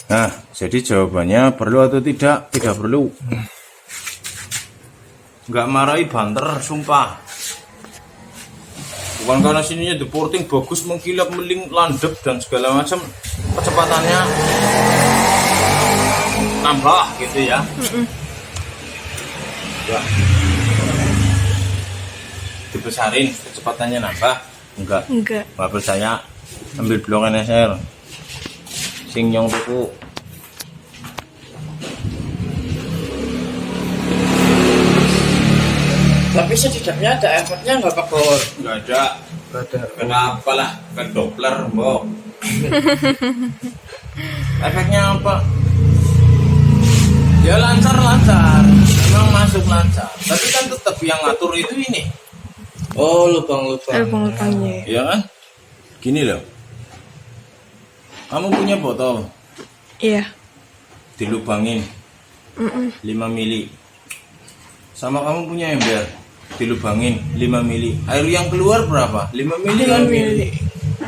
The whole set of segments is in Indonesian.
Nah, jadi jawabannya perlu atau tidak? Tidak perlu. Nggak marahi banter, sumpah. Bukan karena sininya deporting bagus, mengkilap, meling, landep dan segala macam, kecepatannya nambah gitu ya. Ya. Dibesarin kecepatannya nambah? Enggak. Nggak percaya? Ambil blok NSR. Sing nyong tuku. Tapi setidaknya ada efeknya nggak Pak Bor? Nggak ada. Kenapa lah? Kan Doppler, Mbok. Efeknya apa? Ya lancar. Memang masuk lancar. Tapi kan tetap yang ngatur itu ini. Oh, lubang-lubang. Lubang-lubangnya. Iya kan? Gini loh. Kamu punya botol, Iya. dilubangin 5 mili. Sama kamu punya ember, dilubangin 5 mili. Air yang keluar berapa? 5 mili kan? 5 mili.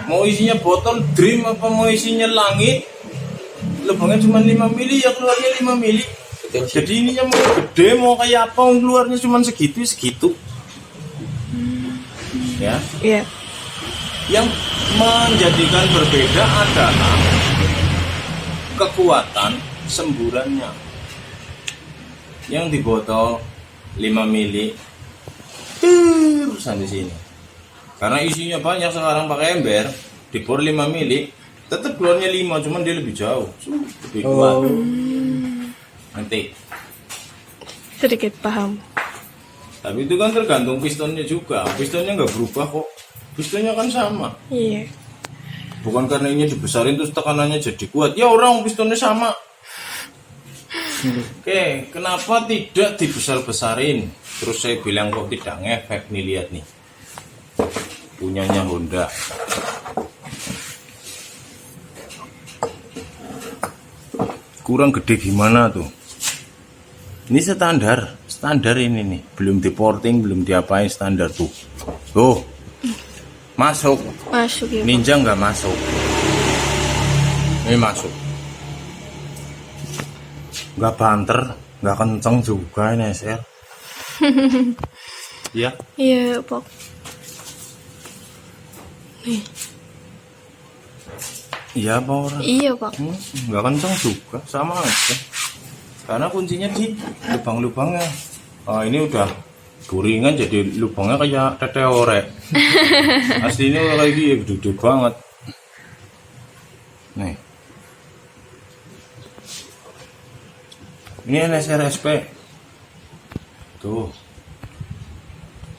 Mau isinya botol dream apa mau isinya langit? Lubangnya cuma 5 mili, ya keluarnya 5 mili. Jadi ininya mau gede, mau kayak apa, keluarnya cuma segitu. Ya. Iya. Yang menjadikan berbeda adalah kekuatan semburannya. Yang di botol 5 mili terusan di sini. Karena isinya banyak sekarang pakai ember, dibor 5 mili, tetap keluarnya 5, cuman dia lebih jauh, lebih kuat. Nanti. Sedikit paham. Tapi itu kan tergantung pistonnya juga. Pistonnya nggak berubah kok. Pistonnya kan sama. Iya. Bukan karena ini dibesarin terus tekanannya jadi kuat. Ya orang pistonnya sama. Oke, kenapa tidak dibesar-besarin? Terus saya bilang kok tidak ngefek nih, lihat nih. Punyanya Honda. Kurang gede gimana tuh? Ini standar ini nih. Belum diporting, belum diapain, standar tuh. Tuh. Masuk. Masuk ya. Ninja nggak masuk. Ini masuk. Nggak banter, nggak kenceng juga ini SR. Ya. Iya, Pak. Nih. Iya apa orang? Iya, Pak. Nggak kenceng juga, sama aja. Karena kuncinya di lubang-lubangnya. Oh, ini udah goringan jadi lubangnya kayak tete orek. Aslinya kayak gini gede banget. Nih. Ini NSRSP. Tuh.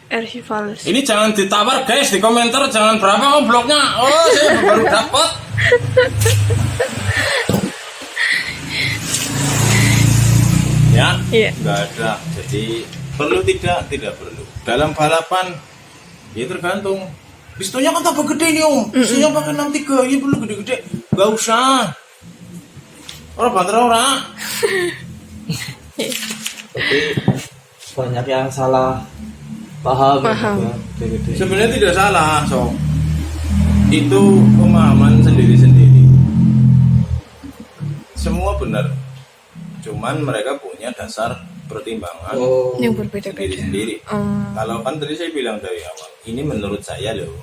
RC Vales. Ini jangan ditawar guys di komentar, jangan berapa bloknya. Oh, saya baru dapat. Ya, Iya. nggak ada. Jadi perlu tidak perlu. Dalam balapan, ya tergantung. Pistonnya kan tambah gede nih om. Pistonnya pakai 63, ini perlu gede-gede. Gak usah. Orang banter orang. Tapi banyak yang salah paham. Paham. Gede-gede. Sebenarnya tidak salah, so. Itu pemahaman sendiri-sendiri. Semua benar. Cuman mereka punya dasar pertimbangan Oh, Yang berbeda-beda. sendiri-sendiri. Kalau kan tadi saya bilang dari awal, ini menurut saya loh.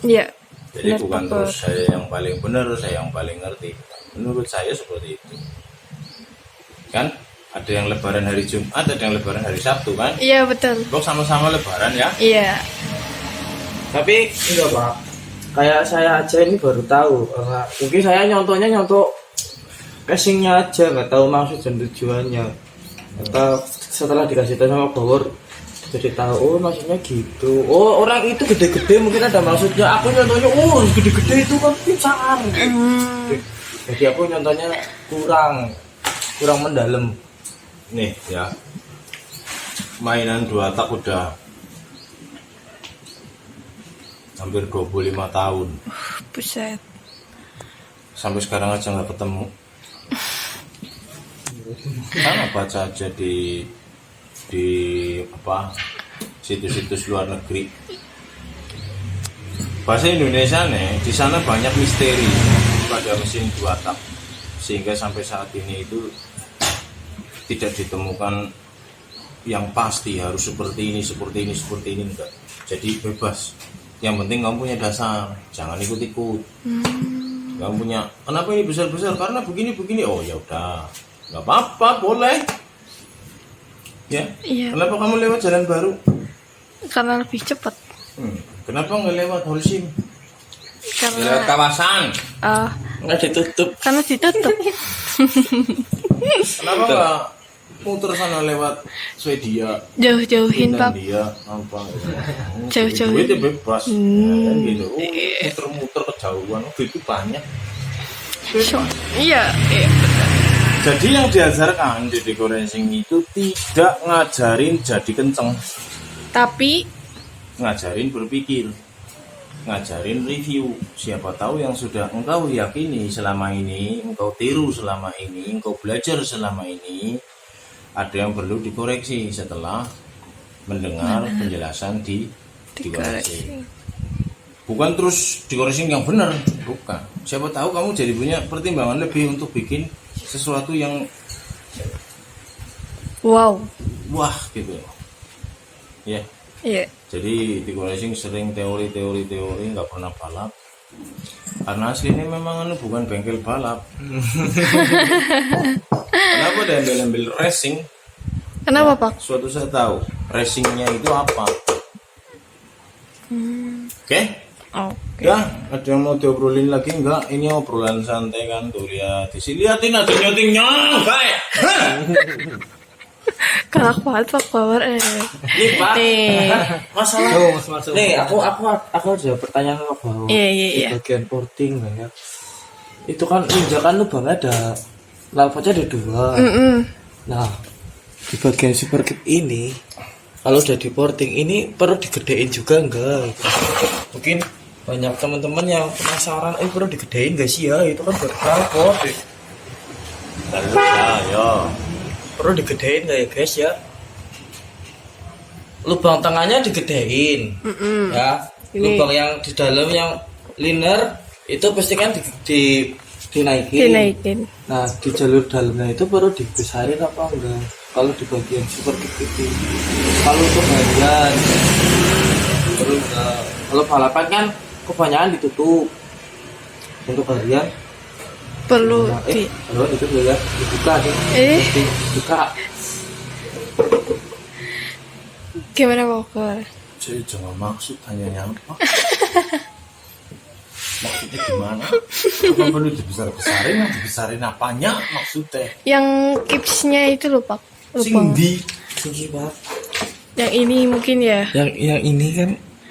Iya. Jadi Benar, bukan Pak. terus saya yang paling benar, saya yang paling ngerti. Menurut saya seperti itu. Kan ada yang lebaran hari Jumat, ada yang lebaran hari Sabtu kan? Iya, betul. Kok sama-sama lebaran ya? Iya. tapi enggak Pak. Kayak saya aja ini baru tahu. Mungkin saya nyontok casingnya aja, nggak tahu maksud dan tujuannya. Atau setelah dikasih tahu sama Bawor, jadi tahu, oh maksudnya gitu. Oh orang itu gede-gede mungkin ada maksudnya. Aku nyontohnya, oh gede-gede itu kan besar. Jadi aku nyontohnya kurang mendalam. Nih ya, mainan 2 tak udah hampir 25 tahun. Buset. Sampai sekarang aja nggak ketemu. Sana baca aja di apa situs-situs luar negeri. Bahasa Indonesia nih, di sana banyak misteri pada mesin 2 tak. sehingga sampai saat ini itu tidak ditemukan yang pasti harus seperti ini enggak. Jadi bebas. Yang penting kamu punya dasar, jangan ikut-ikut. Kamu punya, kenapa ini besar-besar? Karena begini. Oh ya udah, nggak apa-apa, boleh. Ya. Iya. Kenapa kamu lewat jalan baru? Karena lebih cepat. Kenapa nggak lewat Holcim? Lewat Karena kawasan. Nggak ditutup. karena ditutup. Kenapa nggak muter sana lewat Swedia? Jauh-jauhin, Pak. Finlandia, apa? Jauh-jauhin. Duitnya bebas. Ya, kan gitu. Muter-muter kejauhan, itu banyak. Iya, iya. Jadi yang diajarkan di dekorasi itu tidak ngajarin jadi kenceng, Tapi ngajarin berpikir, ngajarin review. Siapa tahu yang sudah engkau yakini selama ini, engkau tiru selama ini, engkau belajar selama ini, ada yang perlu dikoreksi setelah mendengar penjelasan di dikoreksi. Bukan terus dikoreksi yang benar, bukan. Siapa tahu kamu jadi punya pertimbangan lebih untuk bikin sesuatu yang wow. wah gitu ya. Iya. Jadi di racing sering teori nggak pernah balap karena aslinya memang bukan bengkel balap. Kenapa ada embel-embel racing? Kenapa, Pak? Suatu saat tahu racingnya itu apa. Oke? Oke. Ya, ada yang mau diobrolin lagi enggak? Ini obrolan santai kan, tuh lihat. Lihatin aja nyotingnya, baik. Galak banget, Pak Power. Nih, Pak. Nih. Masalah. Nih, aku ada pertanyaan sama Bang. Iya. Di bagian porting banyak. Itu kan injakan lubangnya ada lalpotnya ada 2. Nah, di bagian super kit ini kalau udah di porting ini perlu digedein juga enggak? Mungkin banyak teman-teman yang penasaran, perlu digedein gak sih ya? Itu kan berkapot. Ya. Perlu digedein gak ya guys ya? Lubang tengahnya digedein, ya. Ini. Lubang yang di dalam yang liner itu pasti kan dinaikin. Dinaikin. Nah di jalur dalamnya itu perlu dibesarin apa enggak? Kalau di bagian super itu, kalau untuk harian perlu enggak? Kalau balapan kan kebanyakan ditutup. Untuk harian Perlu nah, di halo itu ya dibuka nih. Dibuka. gimana, Pak Power? Saya jangan maksud tanyanya apa. Maksudnya gimana? Apa perlu dibesar-besarin? Dibesarin apanya maksudnya? Yang kipsnya itu loh, Pak. Lubang. Sindi. Tinggi Pak. Yang ini mungkin ya. Yang ini kan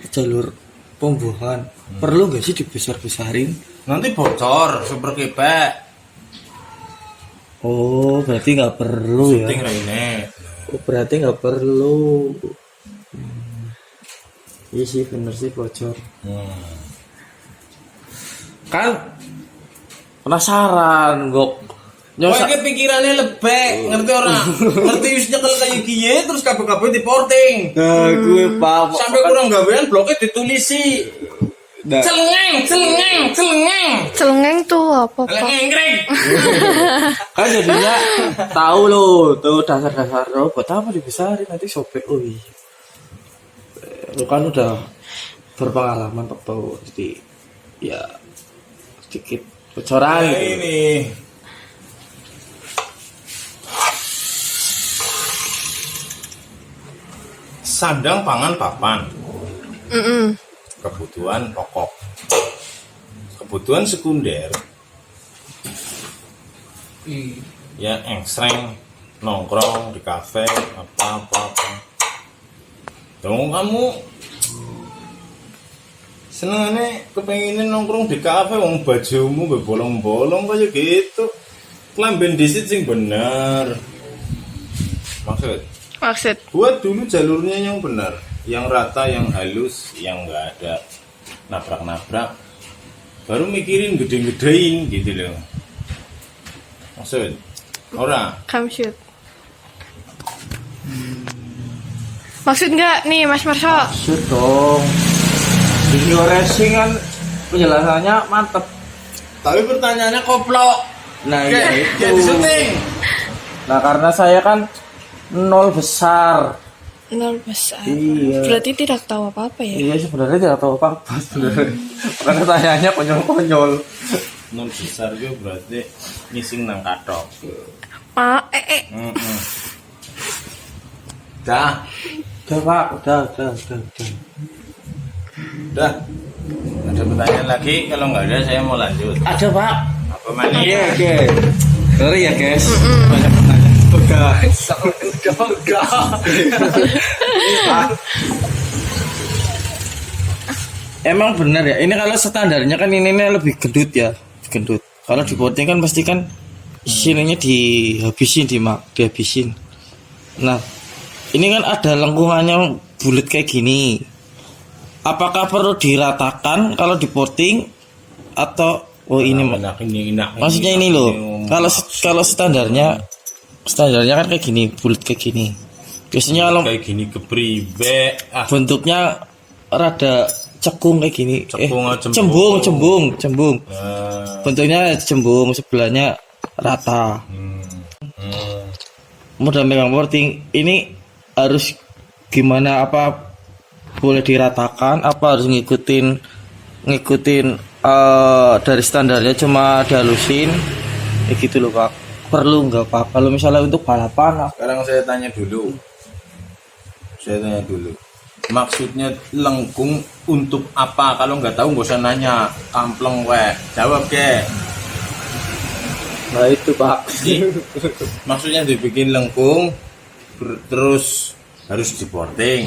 jalur pembuahan. Perlu gak sih dibesar-besarin? Nanti bocor, super kepek. Oh, berarti nggak perlu ya? Syuting Rene. Oh, berarti nggak perlu. Iya sih, bener sih bocor. Kan penasaran, Gok. Wah, ini pikirannya lebek, ngerti orang? Ngerti usnya kalau kayak gini, terus kabel-kabel di porting. Nah, gue paham. Sampai kurang gawean bloknya ditulisi. Nah, Celengeng. Celengeng tuh apa, Pak? Celengeng. kan jadinya tahu loh, tuh dasar-dasar lo. Buat apa dibesarin nanti sobek, lu kan udah berpengalaman Pak Bau, jadi ya sedikit bocoran gitu. Ini. Sandang pangan papan. Kebutuhan pokok. Kebutuhan sekunder. Ya engsreng, nongkrong di kafe, apa. Dong kamu senengannya kepengenin nongkrong di kafe, wong bajumu bolong-bolong kayak gitu. Kelamben disit sing bener. Maksud Buat dulu jalurnya yang benar, yang rata, yang halus, yang nggak ada nabrak-nabrak. Baru mikirin gede-gedein gitu loh. Maksud orang come shoot. Maksud nggak nih, Mas Marso? Maksud dong, video racing kan penjelasannya mantep. tapi pertanyaannya koplok. Nah Oke, iya ya itu. syuting. Nah karena saya kan nol besar. 0 besar. Iya. Berarti tidak tahu apa-apa ya. Iya sebenarnya tidak tahu apa-apa sebenarnya. Karena tanyanya konyol-konyol. Nol besar gue berarti ngising nang katok. Eh. Dah, Udah Pak, udah. udah. Ada pertanyaan lagi? Kalau nggak ada saya mau lanjut. Ada Pak. Apa mana? Iya oke. Sorry ya guys. Banyak pertanyaan. Udah. Emang benar ya. Ini kalau standarnya kan ini lebih gendut ya, gendut. Kalau di potting kan pasti kan sininya dihabisin. Nah, ini kan ada lengkungannya bulat kayak gini. Apakah perlu diratakan kalau di potting atau ini maksudnya ini loh. Kalau standarnya kan kayak gini, bulat kayak gini. Biasanya kalau kayak gini kepribe. bentuknya rada cekung kayak gini. Cembung. Cembung. Bentuknya cembung, sebelahnya rata. Modal megang porting ini harus gimana, apa boleh diratakan apa harus ngikutin dari standarnya cuma dihalusin kayak gitu loh Pak. Perlu nggak Pak kalau misalnya untuk balapan? Sekarang saya tanya dulu. Maksudnya lengkung untuk apa? Kalau nggak tahu nggak usah nanya. Kampleng we. Jawab ke. Nah itu Pak. Maksudnya dibikin lengkung terus harus diporting.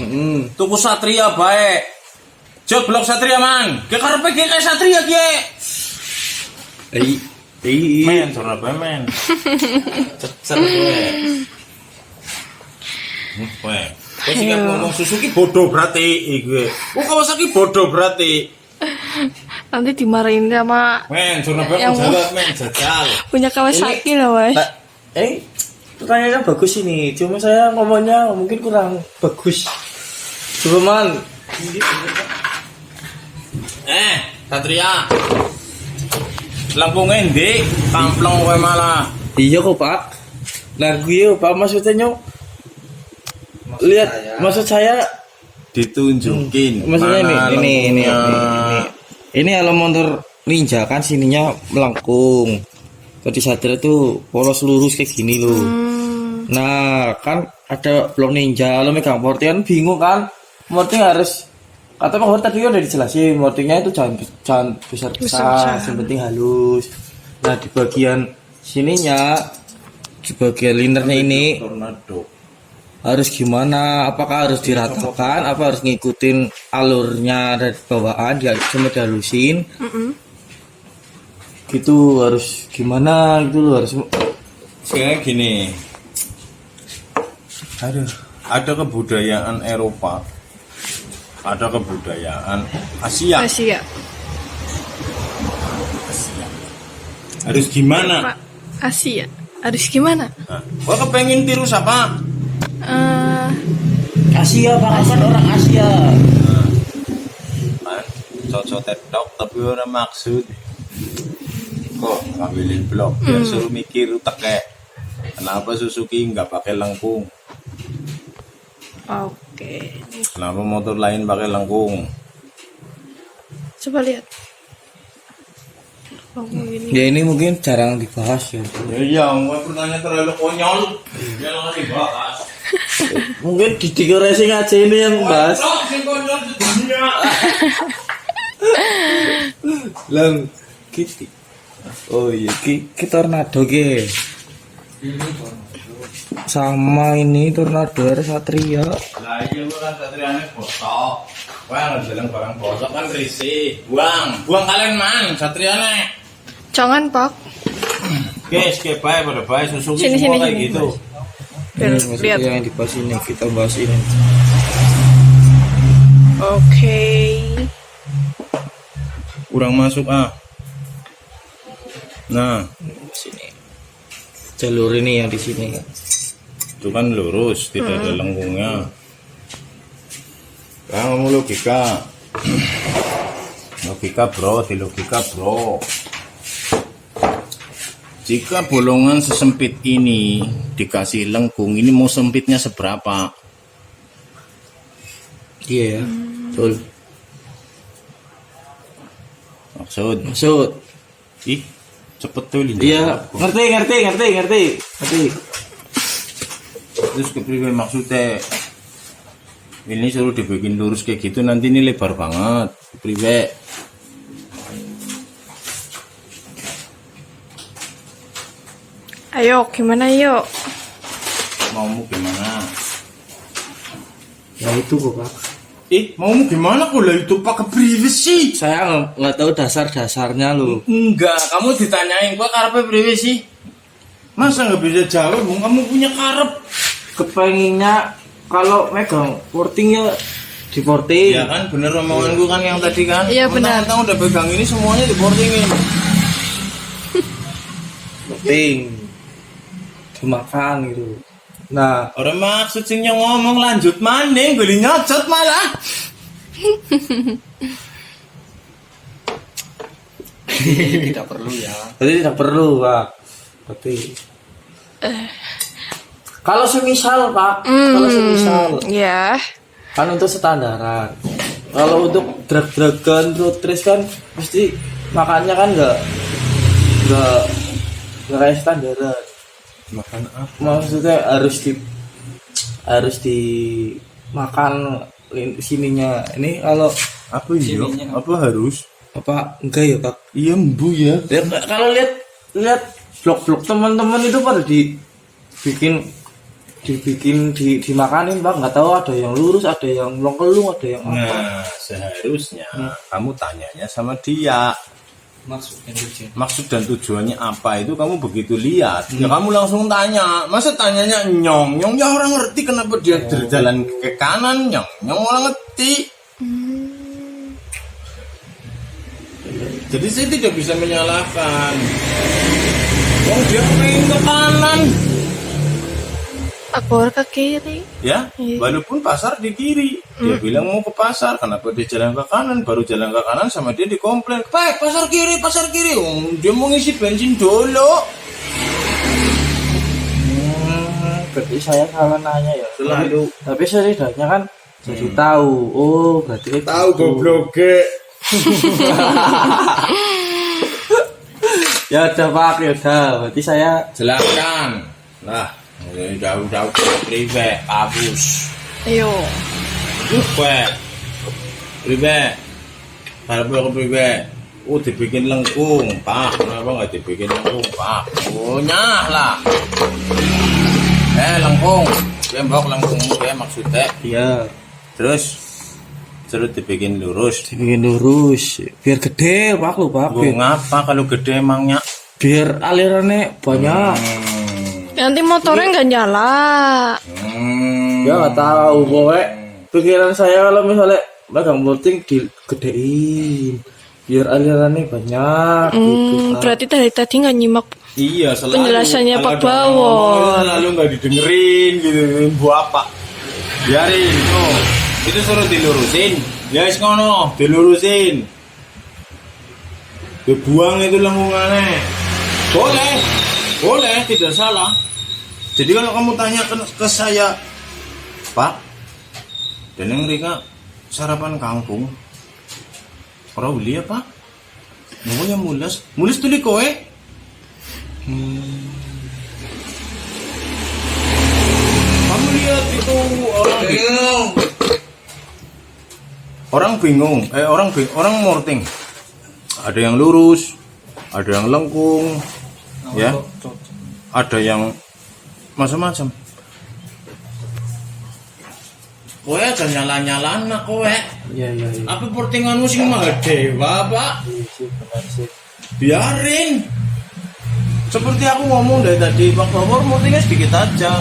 Tuku Satria baik. Jod blok Satria man. Ke karepe ge kayak Satria ge. Men, Surabaya men. Cecer kowe. Kowe. Kowe sing ngomong Suzuki bodoh berarti iku. Kok Kawasaki bodoh berarti. Nanti dimarahin sama Men, Surabaya Yang- jawab men, jajal. punya Kawasaki lah, Mas. Pertanyaannya bagus ini, cuma saya ngomongnya mungkin kurang bagus. Coba man. Satria. Lengkung endi? Kampleng kowe malah. Iya kok Pak. Nah gue Pak maksudnya nyok. Lihat maksud saya Ditunjukin. maksudnya mana ini. lengkungnya. Ini kalau motor ninja kan sininya melengkung. Kalau di Satria itu polos lurus kayak gini loh. Nah kan ada blok ninja, lo megang porting kan bingung kan? Porting harus kata Pak Hor tadi udah dijelasin, portingnya itu jangan besar-besar, yang penting halus. Nah di bagian sininya, di bagian linernya ini Tornado. harus gimana? Apakah harus diratakan? Apa harus ngikutin alurnya dari bawaan? Dia cuma dihalusin. Gitu harus gimana? Gitu loh harus. Sekarang gini. Ada kebudayaan Eropa. Ada kebudayaan Asia. Asia. Harus gimana? Pak, Asia. Harus gimana? Nah, gua kepengen tiru siapa? Asia Pak kan orang Asia. Kan cocok TikTok tapi ora maksud. Kok ngambilin blok biar suruh mikir utek. Kenapa Suzuki nggak pakai lengkung? Oke. Kenapa motor lain pakai lengkung? Coba lihat. Ini. Ya ini mungkin jarang dibahas ya. Ya, mau pertanyaan terlalu konyol. Ya langsung dibahas. Mungkin di Diko Racing aja ini yang bahas. Sing konyol di dunia. Lang gitu. Oh iya ki tornado ki. Sama ini tornado ada Satria. Lah iya gua kan Satriane bosok. Wah, jalan barang bosok kan risih. Buang kalian man Satriane. Jangan, Pak. Guys, kayak baik pada baik Suzuki Sini, semua sini, kayak sini. gitu. Biar Ini maksudnya lihat. yang dibahas ini kita bahas ini. Oke. Kurang masuk ah. Nah, Sini. Jalur ini yang di sini. itu kan lurus, tidak ada lengkungnya. Kamu logika. Logika bro, di logika bro. Jika bolongan sesempit ini dikasih lengkung, ini mau sempitnya seberapa? Iya ya. Betul. Maksud. Ih, cepet tuh ini. Iya, ngerti. Terus kepriwe maksudnya? Ini suruh dibikin lurus kayak gitu, nanti ini lebar banget. Kepriwe? Ayo, gimana yuk? Maumu gimana? Ya itu kok Pak. Maumu gimana kok lah itu Pak, kepriwe sih? Saya nggak tahu dasar-dasarnya loh. Enggak, kamu ditanyain gua karepe priwe sih? Masa nggak bisa jawab? Kamu punya karep. Kepenginnya kalau megang portingnya di porting. Ya kan, bener omonganku kan yang tadi kan. Iya, benar. Mentang-mentang udah pegang ini semuanya di portingin. Porting. Dimakan gitu. Nah, Orang maksud sing ngomong lanjut maning, gue nyocot malah. tidak perlu ya. Jadi tidak perlu Pak. Tapi kalau semisal Pak, kalau semisal Ya. kan untuk standaran. Kalau untuk drag-dragan road race kan pasti makannya kan nggak kayak standaran. Makan apa? Maksudnya harus dimakan sininya. Ini kalau Apa iya? Apa harus? apa enggak ya Pak? Iya mbu ya. Ya, kalau lihat vlog-vlog teman-teman itu pada dibikin dimakanin Pak, nggak tahu ada yang lurus, ada yang melengkelung, ada yang apa. Nah, seharusnya kamu tanyanya sama dia. Maksud dan tujuannya apa itu kamu begitu lihat. Ya kamu langsung tanya. Masa tanyanya nyong ya orang ngerti kenapa dia berjalan ke kanan nyong orang ngerti. Jadi saya tidak bisa menyalahkan. Dia pengen ke kanan. Aku ke kiri. Ya, Iya. walaupun pasar di kiri. Dia bilang mau ke pasar, kenapa dia jalan ke kanan? Baru jalan ke kanan sama dia dikomplain. Pak, pasar kiri. Dia mau ngisi bensin dulu. Berarti saya salah nanya ya. Selalu. Tapi setidaknya kan jadi tahu. Oh, berarti Tahu gitu. goblok. Ya udah Pak, ya udah. Berarti saya Silakan. Nah, jauh-jauh prive, abus. Ayo. Prive. Harap ke prive. Dibikin lengkung, Pak. Kenapa nggak dibikin lengkung, Pak? Nyah lah. Lengkung. Tembok lengkungmu ya maksudnya. iya Terus dibikin lurus. dibikin lurus biar gede Pak lu Pak. Gue ngapa kalau gede emangnya? Biar alirannya banyak. Nanti motornya nggak nyala. Ya nggak tahu pokoknya pikiran saya kalau misalnya megang porting digedein biar alirannya banyak gitu Pak. Berarti dari tadi nggak nyimak. Iya, selalu. Penjelasannya Kalau Pak ada Bawon. ngomong, selalu nggak didengerin gitu, buat apa? Biarin, tuh. Itu suruh dilurusin. Ya wis ngono, dilurusin. Dibuang itu lengkungannya. Boleh, tidak salah. Jadi kalau kamu tanya ke saya, Pak, Deneng Rika sarapan kangkung. Orang beli apa? Mau yang mules tuli kowe. Kamu lihat itu orang bingung, orang morting. Ada yang lurus, ada yang lengkung, ya, ada yang macam-macam. Kowe aja nyala-nyala nak kowe. Iya. Apa portinganmu sing mah dewa, Pak? Benar sih. Biarin. Seperti aku ngomong dari tadi, Pak Bawor portingnya sedikit aja.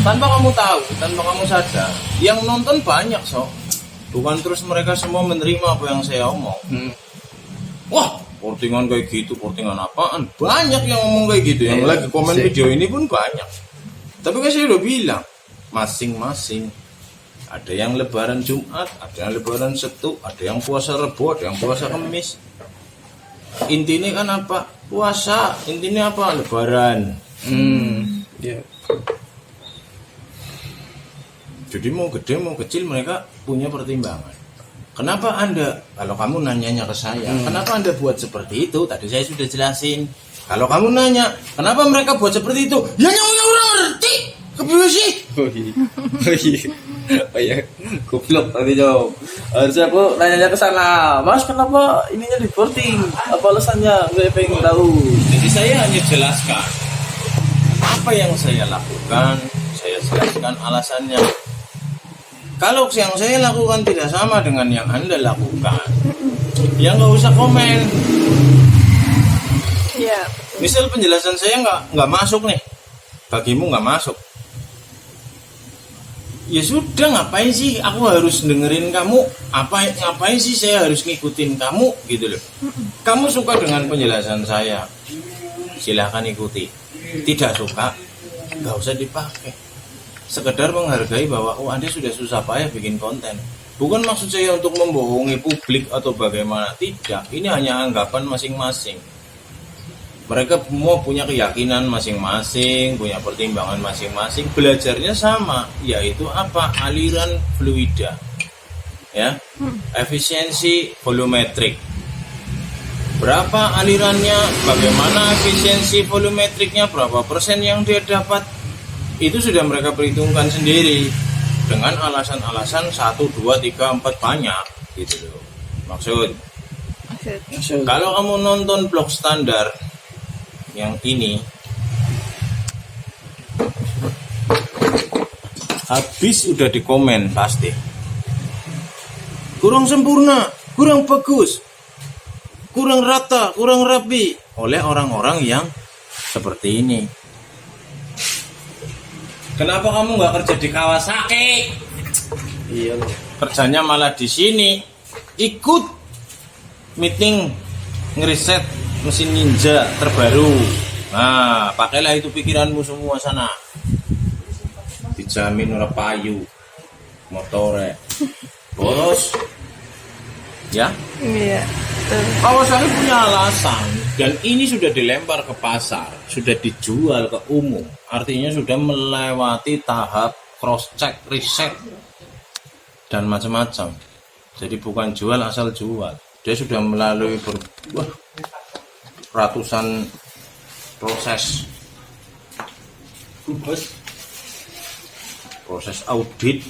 Tanpa kamu tahu, tanpa kamu sadar. Yang nonton banyak, Sok. Bukan terus mereka semua menerima apa yang saya omong. Wah, portingan kayak gitu, portingan apaan? Banyak yang ngomong kayak gitu. Yang lagi komen video ini pun banyak. Tapi kan saya udah bilang, masing-masing. Ada yang lebaran Jumat, ada yang lebaran Sabtu, ada yang puasa Rebo, ada yang puasa Kamis. Intinya kan apa? Puasa. Intinya apa? Lebaran. Ya. Jadi mau gede mau kecil mereka punya pertimbangan. Kenapa Anda, kalau kamu nanyanya ke saya, kenapa Anda buat seperti itu? Tadi saya sudah jelasin. Kalau kamu nanya, kenapa mereka buat seperti itu? Ya nyawa orang ngerti. Kebiasa sih. Oh iya, goblok tadi jawab. Harusnya aku nanya ke sana, Mas kenapa ininya di boarding? Apa alasannya? Gue pengen tahu. Jadi saya hanya jelaskan apa yang saya lakukan. Saya jelaskan alasannya. Kalau yang saya lakukan tidak sama dengan yang Anda lakukan, ya nggak usah komen. Iya. Misal penjelasan saya nggak masuk nih, bagimu nggak masuk. Ya sudah, ngapain sih aku harus dengerin kamu? Ngapain sih saya harus ngikutin kamu gitu loh? Kamu suka dengan penjelasan saya, silahkan ikuti. Tidak suka, nggak usah dipakai. Sekedar menghargai bahwa Anda sudah susah payah bikin konten. Bukan maksud saya untuk membohongi publik atau bagaimana, tidak. Ini hanya anggapan masing-masing. Mereka semua punya keyakinan masing-masing, punya pertimbangan masing-masing. Belajarnya sama, yaitu apa? Aliran fluida, ya, efisiensi volumetrik. Berapa alirannya? Bagaimana efisiensi volumetriknya? Berapa persen yang dia dapat? Itu sudah mereka perhitungkan sendiri dengan alasan-alasan 1, 2, 3, 4 banyak gitu loh. Maksud kalau kamu nonton vlog standar yang ini, habis udah di komen pasti kurang sempurna, kurang bagus, kurang rata, kurang rapi oleh orang-orang yang seperti ini. Kenapa kamu nggak kerja di Kawasaki? Iya. Kerjanya malah di sini. Ikut meeting ngeriset mesin ninja terbaru. Nah, pakailah itu pikiranmu semua sana. Dijamin ora payu motore. Boros. Ya? Iya. Kawasaki punya alasan, dan ini sudah dilempar ke pasar, sudah dijual ke umum. Artinya sudah melewati tahap cross check, riset dan macam-macam. Jadi bukan jual asal jual. Dia sudah melalui ratusan proses audit,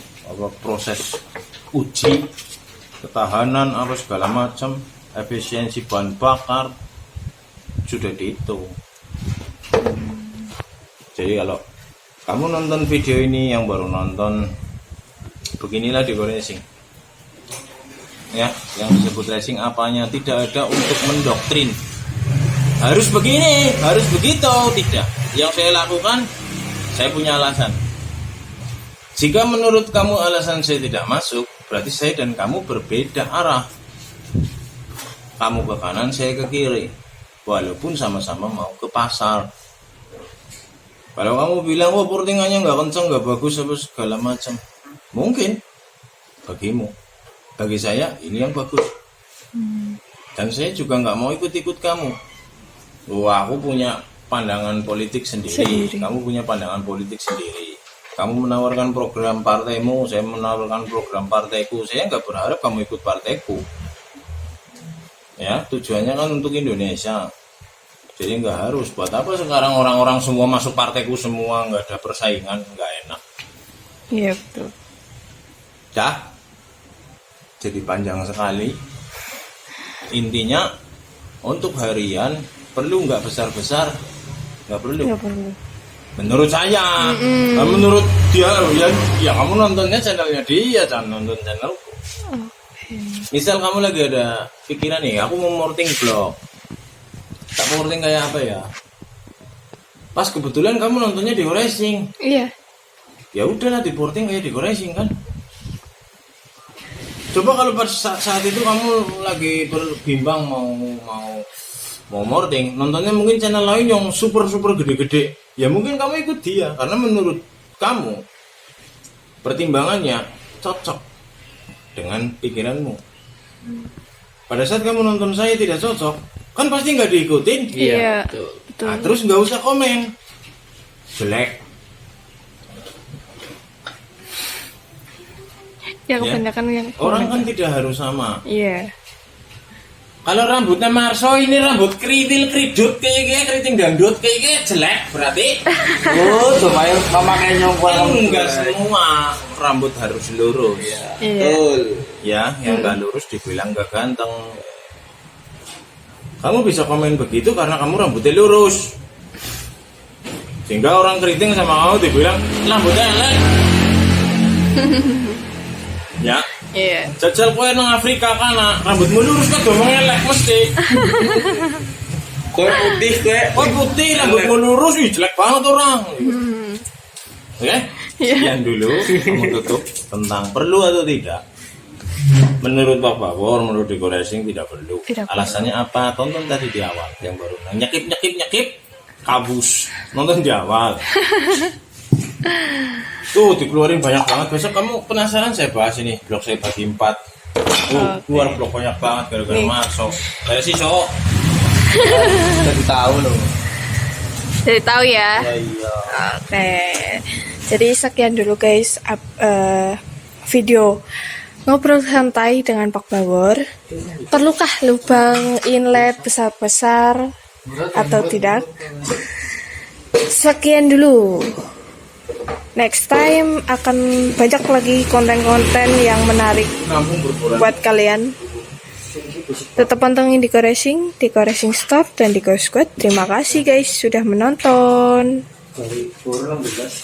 proses uji ketahanan, apa segala macam, efisiensi bahan bakar sudah dihitung. Jadi kalau kamu nonton video ini, yang baru nonton, beginilah di racing ya, yang disebut racing apanya, tidak ada untuk mendoktrin harus begini, harus begitu, tidak. Yang saya lakukan, saya punya alasan. Jika menurut kamu alasan saya tidak masuk, berarti saya dan kamu berbeda arah. Kamu ke kanan, saya ke kiri, walaupun sama-sama mau ke pasar. Kalau kamu bilang, portingannya nggak kenceng, nggak bagus, apa segala macam, mungkin bagimu. Bagi saya ini yang bagus. Dan saya juga nggak mau ikut-ikut kamu. Wah, aku punya pandangan politik sendiri. Kamu punya pandangan politik sendiri. Kamu menawarkan program partaimu, saya menawarkan program partaiku. Saya nggak berharap kamu ikut partaiku. Ya, tujuannya kan untuk Indonesia. Jadi nggak harus. Buat apa sekarang orang-orang semua masuk partaiku semua, nggak ada persaingan, nggak enak. Iya betul. Dah, jadi panjang sekali. Intinya untuk harian perlu nggak besar-besar, nggak perlu. Nggak perlu. Menurut saya, nah, menurut dia ya kamu nontonnya channelnya dia, jangan nonton channelku. Misal kamu lagi ada pikiran nih, aku mau porting vlog. Tak porting kayak apa ya? Pas kebetulan kamu nontonnya di racing. Iya. Ya udahlah, di porting kayak di racing kan. Coba kalau pada saat itu kamu lagi berbimbang mau morting, nontonnya mungkin channel lain yang super gede-gede, ya mungkin kamu ikut dia karena menurut kamu pertimbangannya cocok dengan pikiranmu. Pada saat kamu nonton saya tidak cocok, kan pasti nggak diikutin. Iya. betul. Betul. Nah, terus nggak usah komen jelek. Ya kebanyakan yang Orang kan tidak harus sama. Iya. Kalau rambutnya Marso ini rambut kriwil kridut kayak keriting dangdut kayak jelek berarti. Oh, supaya memakai nyongkol. Enggak semua rambut harus lurus. Iya. Betul. Ya, yang nggak lurus dibilang nggak ganteng. Kamu bisa komen begitu karena kamu rambutnya lurus. Sehingga orang keriting sama kamu dibilang rambutnya elek. Ya, Iya. jajal kowe nang Afrika kana rambutmu lurus kan domong elek mesti. Kowe putih, Kowe putih rambutmu lurus, ih jelek banget orang. Oke? Sekian dulu kamu tutup tentang perlu atau tidak. Menurut Pak Bawor, menurut Diko Racing tidak perlu. Tidak perlu. Alasannya apa? Tonton tadi di awal yang baru. Nyekip kabus. Nonton di awal. Tuh dikeluarin banyak banget. Besok kamu penasaran saya bahas ini. Blog saya bagi 4. Keluar blog banyak banget gara-gara Nih. masuk. Saya sih cowok. Jadi tahu loh. Jadi tahu ya. Iya. Oke. Jadi sekian dulu guys video ngobrol santai dengan Pak Bawor. Perlukah lubang inlet besar-besar atau tidak? Sekian dulu. Next time akan banyak lagi konten-konten yang menarik Kampung berkurang. buat kalian. Tetap pantengin Diko Racing Store, dan Diko Squad. Terima kasih guys sudah menonton. Dari kurang 16.